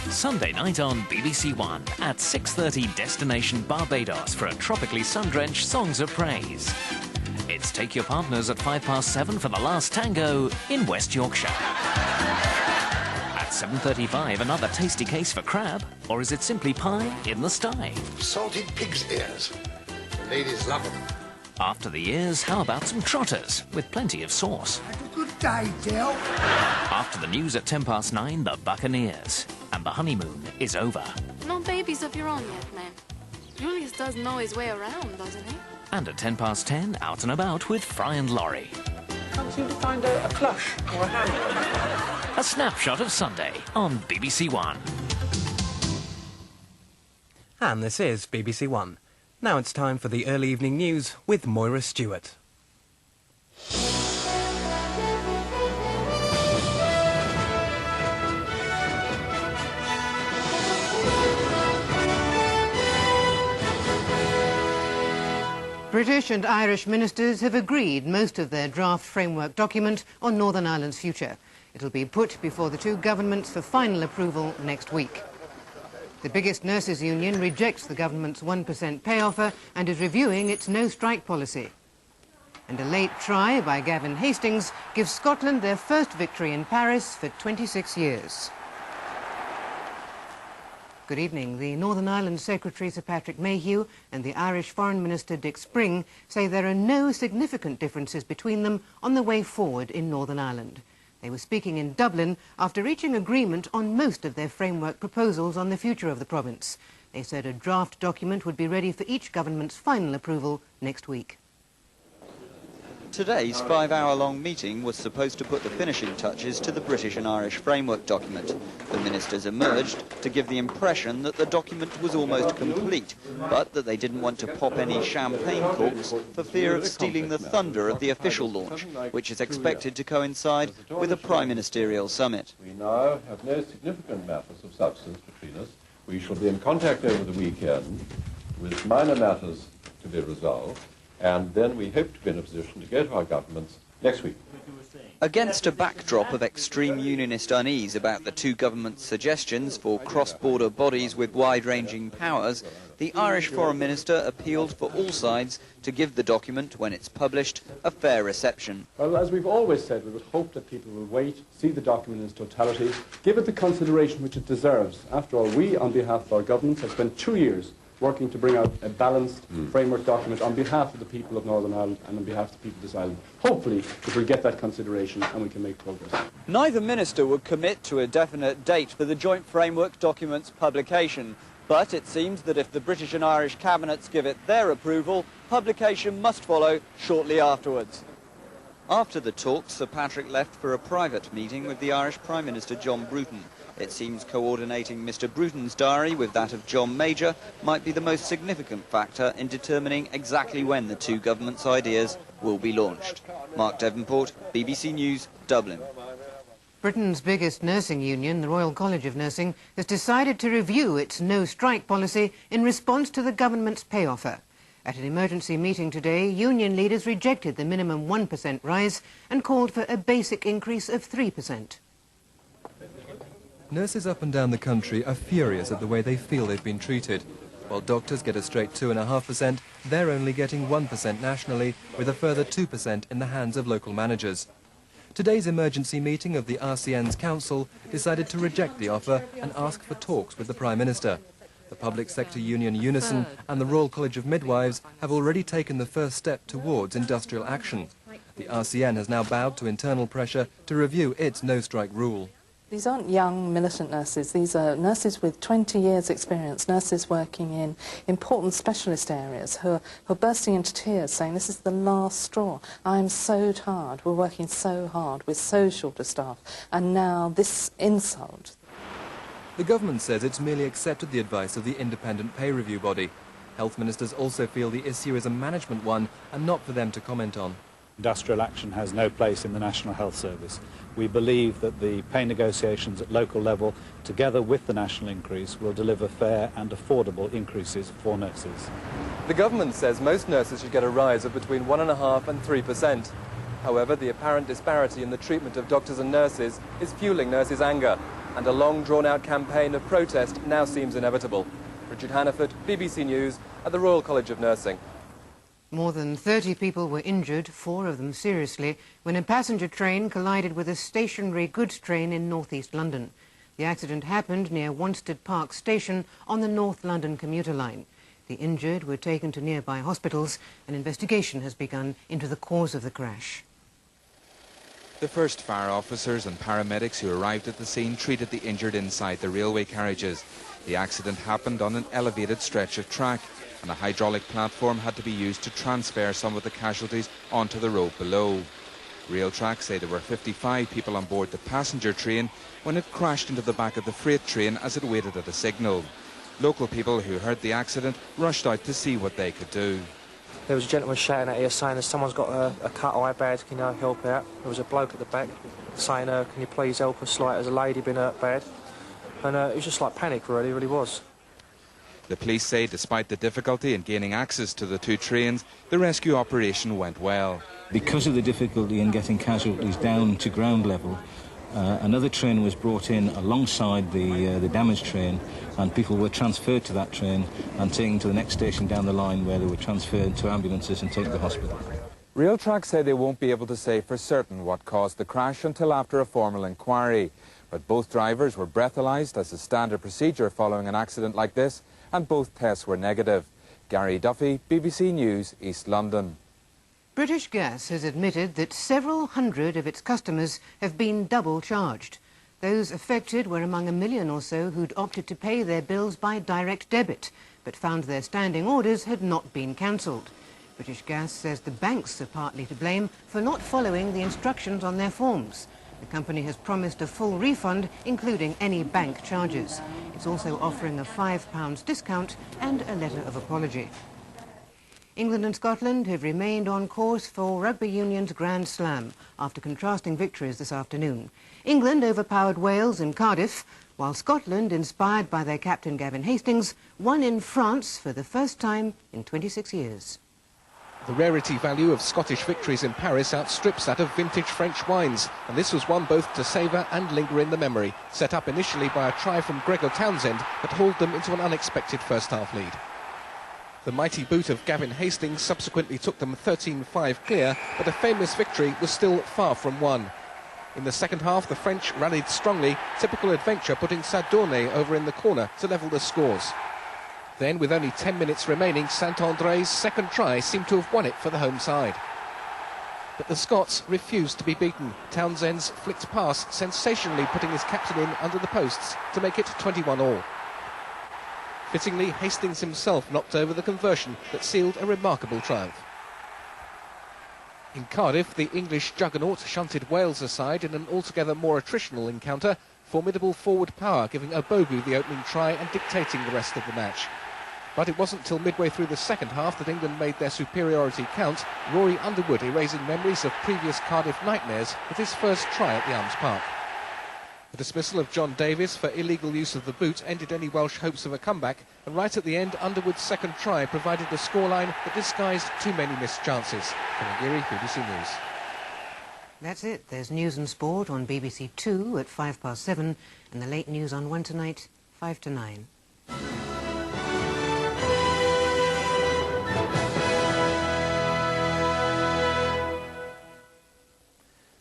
Sunday night on BBC One at 6:30 Destination Barbados for a tropically sun-drenched Songs of Praise. It's Take Your Partners at 7:05 for the last tango in West Yorkshire. At 7:35, another tasty case for crab, or is it simply pie in the sty? Salted pig's ears. The ladies love them. After the ears, how about some trotters with plenty of sauce? Have a good day, Del. After the news at 9:10, the Buccaneers. And the honeymoon is over. No babies of your own yet, man. Julius does know his way around, doesn't he? And at 10:10, out and about with Fry and Laurie. Can't seem to find a plush or a hand. A snapshot of Sunday on BBC One. And this is BBC One. Now it's time for the early evening news with Moira Stewart. British and Irish ministers have agreed most of their draft framework document on Northern Ireland's future. It'll be put before the two governments for final approval next week. The biggest nurses' union rejects the government's 1% pay offer and is reviewing its no-strike policy. And a late try by Gavin Hastings gives Scotland their first victory in Paris for 26 years. Good evening. The Northern Ireland Secretary Sir Patrick Mayhew and the Irish Foreign Minister Dick Spring say there are no significant differences between them on the way forward in Northern Ireland. They were speaking in Dublin after reaching agreement on most of their framework proposals on the future of the province. They said a draft document would be ready for each government's final approval next week. Today's 5-hour-long meeting was supposed to put the finishing touches to the British and Irish framework document. The ministers emerged to give the impression that the document was almost complete, but that they didn't want to pop any champagne corks for fear of stealing the thunder of the official launch, which is expected to coincide with a prime ministerial summit. We now have no significant matters of substance between us. We shall be in contact over the weekend with minor matters to be resolved, and then we hope to be in a position to go to our governments next week. Against a backdrop of extreme unionist unease about the two governments' suggestions for cross-border bodies with wide-ranging powers, the Irish Foreign Minister appealed for all sides to give the document, when it's published, a fair reception. Well, as we've always said, we would hope that people will wait, see the document in its totality, give it the consideration which it deserves. After all, we, on behalf of our governments, have spent 2 years working to bring out a balanced framework document on behalf of the people of Northern Ireland and on behalf of the people of this island. Hopefully, if we get that consideration and we can make progress. Neither minister would commit to a definite date for the joint framework document's publication, but it seems that if the British and Irish cabinets give it their approval, publication must follow shortly afterwards. After the talks, Sir Patrick left for a private meeting with the Irish Prime Minister John Bruton. It seems coordinating Mr Bruton's diary with that of John Major might be the most significant factor in determining exactly when the two governments' ideas will be launched. Mark Devonport, BBC News, Dublin. Britain's biggest nursing union, the Royal College of Nursing, has decided to review its no-strike policy in response to the government's pay offer. At an emergency meeting today, union leaders rejected the minimum 1% rise and called for a basic increase of 3%. Nurses up and down the country are furious at the way they feel they've been treated. While doctors get a straight 2.5%, they're only getting 1% nationally, with a further 2% in the hands of local managers. Today's emergency meeting of the RCN's council decided to reject the offer and ask for talks with the Prime Minister. The public sector union Unison and the Royal College of Midwives have already taken the first step towards industrial action. The RCN has now bowed to internal pressure to review its no-strike rule. These aren't young militant nurses, these are nurses with 20 years experience, nurses working in important specialist areas who are bursting into tears saying this is the last straw. I am so tired, we're working so hard with so short a staff, and now this insult. The government says it's merely accepted the advice of the independent pay review body. Health ministers also feel the issue is a management one and not for them to comment on. Industrial action has no place in the National Health Service. We believe that the pay negotiations at local level, together with the national increase, will deliver fair and affordable increases for nurses. The government says most nurses should get a rise of between 1.5% and 3%. However, the apparent disparity in the treatment of doctors and nurses is fueling nurses' anger. and a long drawn-out campaign of protest now seems inevitable. Richard Hannaford, BBC News, at the Royal College of Nursing. More than 30 people were injured, 4 of them seriously, when a passenger train collided with a stationary goods train in northeast London. The accident happened near Wanstead Park Station on the North London commuter line. The injured were taken to nearby hospitals. An investigation has begun into the cause of the crash. The first fire officers and paramedics who arrived at the scene treated the injured inside the railway carriages. The accident happened on an elevated stretch of track, and a hydraulic platform had to be used to transfer some of the casualties onto the road below. Railtrack say there were 55 people on board the passenger train when it crashed into the back of the freight train as it waited at a signal. Local people who heard the accident rushed out to see what they could do. There was a gentleman shouting at us saying that someone's got a cut eye bad, can you help out? There was a bloke at the back saying, can you please help us, like, has a lady been hurt bad? And it was just like panic, really, it really was. The police say despite the difficulty in gaining access to the 2 trains, the rescue operation went well. Because of the difficulty in getting casualties down to ground level, another train was brought in alongside the damaged train, and people were transferred to that train and taken to the next station down the line, where they were transferred to ambulances and taken to hospital. Railtrack say they won't be able to say for certain what caused the crash until after a formal inquiry. But both drivers were breathalyzed as a standard procedure following an accident like this, and both tests were negative. Gary Duffy, BBC News, East London. British Gas has admitted that several hundred of its customers have been double charged. Those affected were among 1 million or so who'd opted to pay their bills by direct debit, but found their standing orders had not been cancelled. British Gas says the banks are partly to blame for not following the instructions on their forms. The company has promised a full refund, including any bank charges. It's also offering a £5 discount and a letter of apology. England and Scotland have remained on course for Rugby Union's Grand Slam after contrasting victories this afternoon. England overpowered Wales in Cardiff, while Scotland, inspired by their captain Gavin Hastings, won in France for the first time in 26 years. The rarity value of Scottish victories in Paris outstrips that of vintage French wines, and this was one both to savour and linger in the memory, set up initially by a try from Gregor Townsend that hauled them into an unexpected first-half lead. The mighty boot of Gavin Hastings subsequently took them 13-5 clear, but a famous victory was still far from won. In the second half, the French rallied strongly, typical adventure putting Sadornay over in the corner to level the scores. Then, with only 10 minutes remaining, Saint-André's second try seemed to have won it for the home side. But the Scots refused to be beaten. Townsend's flicked pass sensationally putting his captain in under the posts to make it 21-all. Fittingly, Hastings himself knocked over the conversion that sealed a remarkable triumph. In Cardiff, the English juggernaut shunted Wales aside in an altogether more attritional encounter, formidable forward power giving Obogu the opening try and dictating the rest of the match. But it wasn't till midway through the second half that England made their superiority count, Rory Underwood erasing memories of previous Cardiff nightmares with his first try at the Elms Park. The dismissal of John Davies for illegal use of the boot ended any Welsh hopes of a comeback, and right at the end, Underwood's second try provided a scoreline that disguised too many missed chances. Kamagiri, BBC News. That's it. There's news and sport on BBC 2 at 7:05, and the late news on 1 tonight, 5 to 9.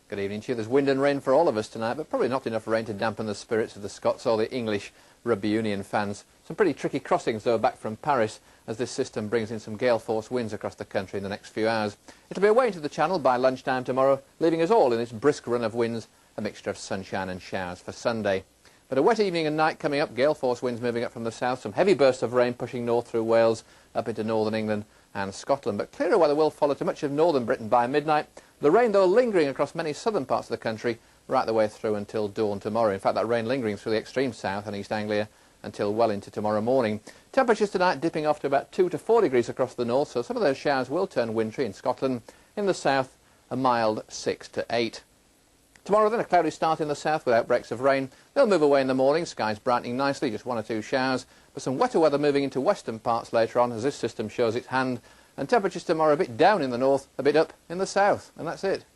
Good evening to you. There's wind and rain for all of us tonight, but probably not enough rain to dampen the spirits of the Scots or the English Rugby Union fans. Some pretty tricky crossings, though, back from Paris, as this system brings in some gale force winds across the country in the next few hours. It'll be away into the Channel by lunchtime tomorrow, leaving us all in this brisk run of winds, a mixture of sunshine and showers for Sunday. But a wet evening and night coming up, gale force winds moving up from the south, some heavy bursts of rain pushing north through Wales, up into northern England and Scotland. But clearer weather will follow to much of northern Britain by midnight. The rain, though, lingering across many southern parts of the country right the way through until dawn tomorrow. In fact, that rain lingering through the extreme south and East Anglia until well into tomorrow morning. Temperatures tonight dipping off to about 2 to 4 degrees across the north, so some of those showers will turn wintry in Scotland. In the south, a mild 6 to 8. Tomorrow then, a cloudy start in the south with outbreaks of rain. They'll move away in the morning, skies brightening nicely, just 1 or 2 showers, but some wetter weather moving into western parts later on as this system shows its hand. And temperatures tomorrow a bit down in the north, a bit up in the south. And that's it.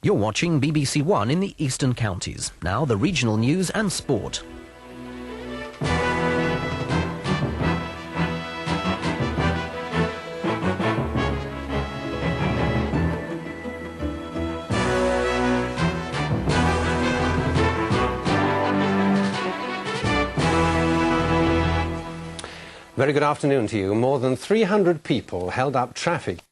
You're watching BBC One in the Eastern Counties. Now the regional news and sport. Very good afternoon to you. More than 300 people held up traffic